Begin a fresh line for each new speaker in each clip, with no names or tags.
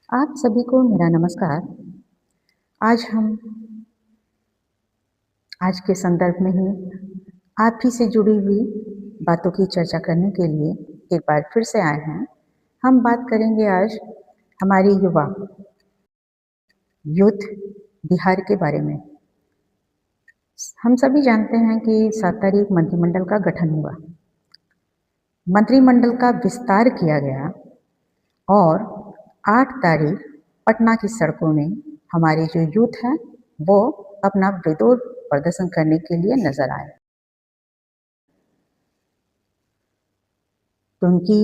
आप सभी को मेरा नमस्कार। आज हम आज के संदर्भ में ही आप ही से जुड़ी हुई बातों की चर्चा करने के लिए एक बार फिर से आए हैं। हम बात करेंगे आज हमारी युवा यूथ बिहार के बारे में। हम सभी जानते हैं कि 7 तारीख मंत्रिमंडल का गठन हुआ। मंत्रिमंडल का विस्तार किया गया और 8 तारीख पटना की सड़कों में हमारे जो यूथ हैं वो अपना विरोध प्रदर्शन करने के लिए नजर आए। तो उनकी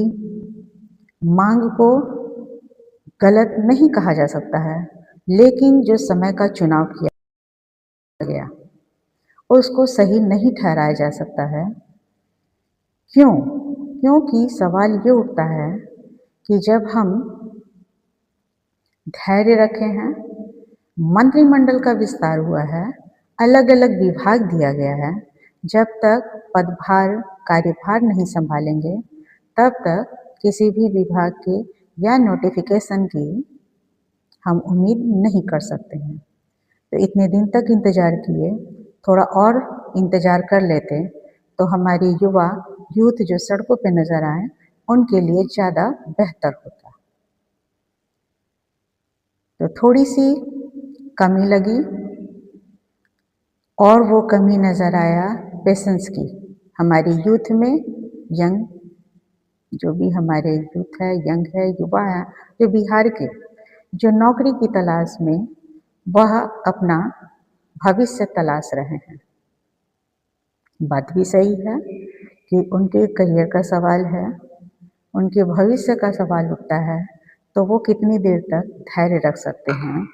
मांग को गलत नहीं कहा जा सकता है, लेकिन जो समय का चुनाव किया गया उसको सही नहीं ठहराया जा सकता है। क्यों? क्योंकि सवाल ये उठता है कि जब हम धैर्य रखे हैं, मंत्रिमंडल का विस्तार हुआ है, अलग अलग विभाग दिया गया है, जब तक पदभार कार्यभार नहीं संभालेंगे तब तक किसी भी विभाग के या नोटिफिकेशन की हम उम्मीद नहीं कर सकते हैं। तो इतने दिन तक इंतज़ार किए, थोड़ा और इंतज़ार कर लेते तो हमारी युवा यूथ जो सड़कों पे नज़र आए उनके लिए ज़्यादा बेहतर होता। तो थोड़ी सी कमी लगी और वो कमी नज़र आया पेशेंस की। हमारी यूथ में यंग जो भी हमारे यूथ है, यंग है, युवा है, जो बिहार के जो नौकरी की तलाश में वह अपना भविष्य तलाश रहे हैं। बात भी सही है कि उनके करियर का सवाल है, उनके भविष्य का सवाल उठता है, तो वो कितनी देर तक धैर्य रख सकते हैं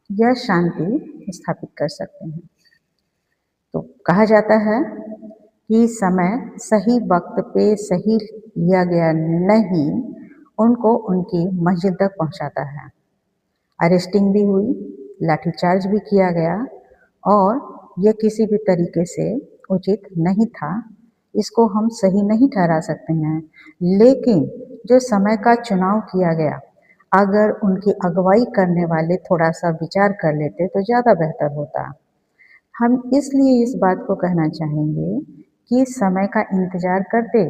या शांति स्थापित कर सकते हैं। तो कहा जाता है कि समय सही वक्त पे सही लिया गया निर्णय ही उनको उनकी मंजिल तक पहुंचाता है। अरेस्टिंग भी हुई, लाठीचार्ज भी किया गया और यह किसी भी तरीके से उचित नहीं था। इसको हम सही नहीं ठहरा सकते हैं, लेकिन जो समय का चुनाव किया गया, अगर उनकी अगुवाई करने वाले थोड़ा सा विचार कर लेते तो ज़्यादा बेहतर होता। हम इसलिए इस बात को कहना चाहेंगे कि समय का इंतज़ार करते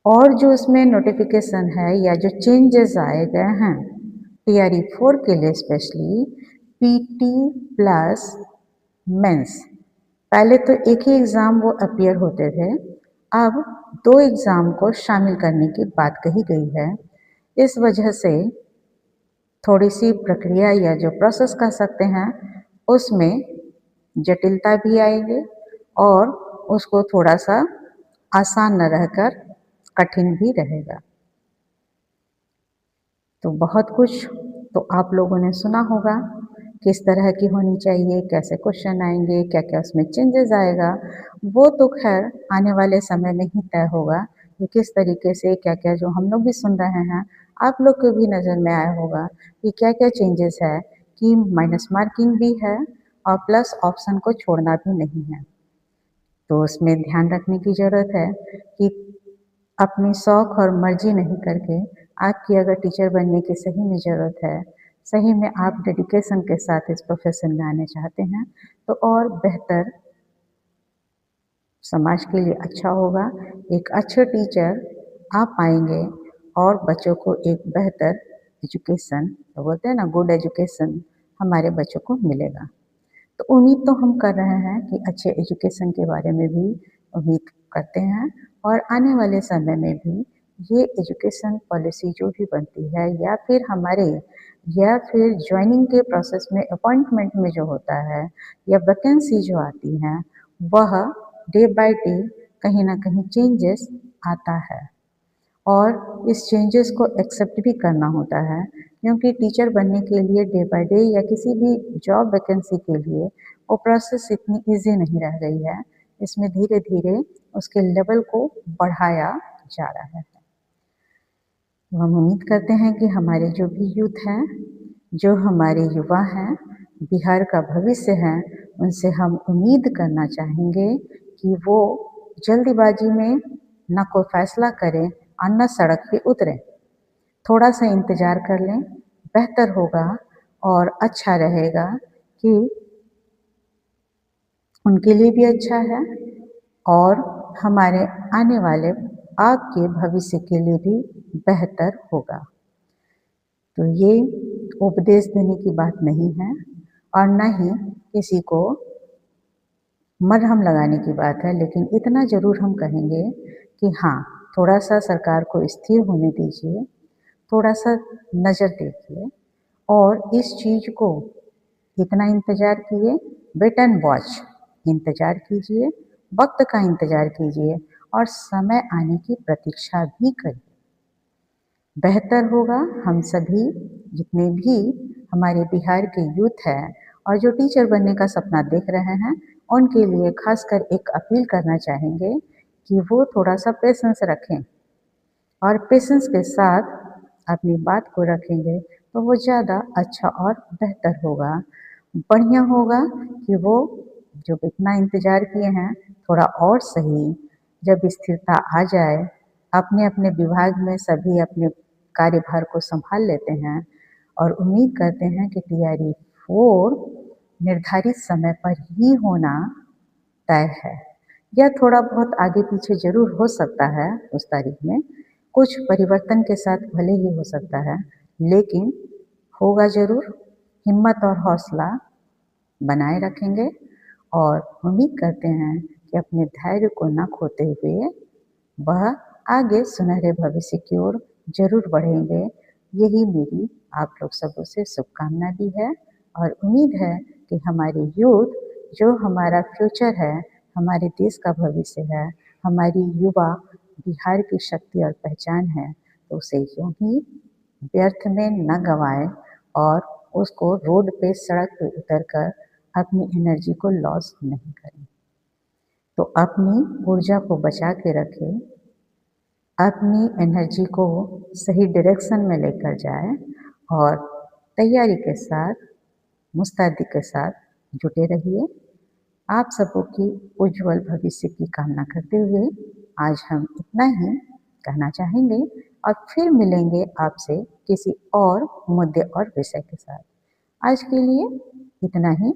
और जो उसमें नोटिफिकेशन है या जो चेंजेस आए गए हैं टीआरई 4 के लिए स्पेशली पीटी प्लस मेंस, पहले तो एक ही एग्ज़ाम वो अपीयर होते थे, अब 2 एग्ज़ाम को शामिल करने की बात कही गई है। इस वजह से थोड़ी सी प्रक्रिया या जो प्रोसेस कह सकते हैं उसमें जटिलता भी आएगी और उसको थोड़ा सा आसान न रहकर कठिन भी रहेगा। तो बहुत कुछ तो आप लोगों ने सुना होगा, किस तरह की होनी चाहिए, कैसे क्वेश्चन आएंगे, क्या क्या उसमें चेंजेस आएगा, वो तो खैर आने वाले समय में ही तय होगा कि किस तरीके से क्या क्या जो हम लोग भी सुन रहे हैं, आप लोग को भी नज़र में आया होगा कि क्या क्या चेंजेस है, कि माइनस मार्किंग भी है और प्लस ऑप्शन को छोड़ना भी नहीं है। तो उसमें ध्यान रखने की ज़रूरत है कि अपनी शौक और मर्जी नहीं करके आपकी अगर टीचर बनने की सही में ज़रूरत है, सही में आप डेडिकेशन के साथ इस प्रोफेशन में आने चाहते हैं, तो और बेहतर समाज के लिए अच्छा होगा। एक अच्छे टीचर आप पाएंगे और बच्चों को एक बेहतर एजुकेशन, तो बोलते हैं ना गुड एजुकेशन, हमारे बच्चों को मिलेगा। तो उम्मीद तो हम कर रहे हैं कि अच्छे एजुकेशन के बारे में भी उम्मीद करते हैं और आने वाले समय में भी ये एजुकेशन पॉलिसी जो भी बनती है या फिर ज्वाइनिंग के प्रोसेस में अपॉइंटमेंट में जो होता है या वैकेंसी जो आती है, वह डे बाय डे कहीं ना कहीं चेंजेस आता है और इस चेंजेस को एक्सेप्ट भी करना होता है, क्योंकि टीचर बनने के लिए डे बाय डे या किसी भी जॉब वैकेंसी के लिए वो प्रोसेस इतनी इजी नहीं रह गई है। इसमें धीरे धीरे उसके लेवल को बढ़ाया जा रहा है। तो हम उम्मीद करते हैं कि हमारे जो भी यूथ हैं, जो हमारे युवा हैं, बिहार का भविष्य है, उनसे हम उम्मीद करना चाहेंगे कि वो जल्दबाजी में ना कोई फैसला करें और न सड़क पे उतरें। थोड़ा सा इंतज़ार कर लें, बेहतर होगा और अच्छा रहेगा कि उनके लिए भी अच्छा है और हमारे आने वाले आपके भविष्य के लिए भी बेहतर होगा। तो ये उपदेश देने की बात नहीं है और ना ही किसी को मरहम लगाने की बात है, लेकिन इतना ज़रूर हम कहेंगे कि हाँ, थोड़ा-सा सरकार को स्थिर होने दीजिए, थोड़ा-सा नज़र देखिए और इस चीज़ को इतना इंतज़ार किए, वेट एंड वॉच इंतज़ार कीजिए, वक़्त का इंतज़ार कीजिए और समय आने की प्रतीक्षा भी करिए। बेहतर होगा हम सभी जितने भी हमारे बिहार के यूथ हैं और जो टीचर बनने का सपना देख रहे हैं, उनके लिए ख़ासकर एक अपील करना चाहेंगे कि वो थोड़ा-सा पेशेंस रखें और पेशेंस के साथ अपनी बात को रखेंगे तो वो ज़्यादा अच्छा और बेहतर होगा। बढ़िया होगा कि वो जो इतना इंतज़ार किए हैं, थोड़ा और सही, जब स्थिरता आ जाए, अपने-अपने विभाग में सभी अपने कार्यभार को सँभाल लेते हैं और उम्मीद करते हैं कि तैयारी 4 निर्धारित समय पर ही होना तय है। यह थोड़ा बहुत आगे-पीछे ज़रूर हो सकता है उस तारीख में, कुछ परिवर्तन के साथ भले ही हो सकता है, लेकिन होगा ज़रूर। हिम्मत और हौसला बनाए रखेंगे और उम्मीद करते हैं कि अपने धैर्य को ना खोते हुए वह आगे सुनहरे भविष्य की ओर ज़रूर बढ़ेंगे। यही मेरी आप लोग सबों से शुभकामना भी है और उम्मीद है कि हमारी यूथ जो हमारा फ्यूचर है, हमारे देश का भविष्य है, हमारी युवा बिहार की शक्ति और पहचान है, तो उसे यूँ ही व्यर्थ में न गँवाएँ और उसको रोड पे सड़क पे उतर कर अपनी एनर्जी को लॉस नहीं करें। तो अपनी ऊर्जा को बचा के रखें, अपनी एनर्जी को सही डायरेक्शन में लेकर जाएँ और तैयारी के साथ, मुस्तैदी के साथ जुटे रहिए। आप सबों की उज्ज्वल भविष्य की कामना करते हुए आज हम इतना ही कहना चाहेंगे और फिर मिलेंगे आपसे किसी और मुद्दे और विषय के साथ। आज के लिए इतना ही।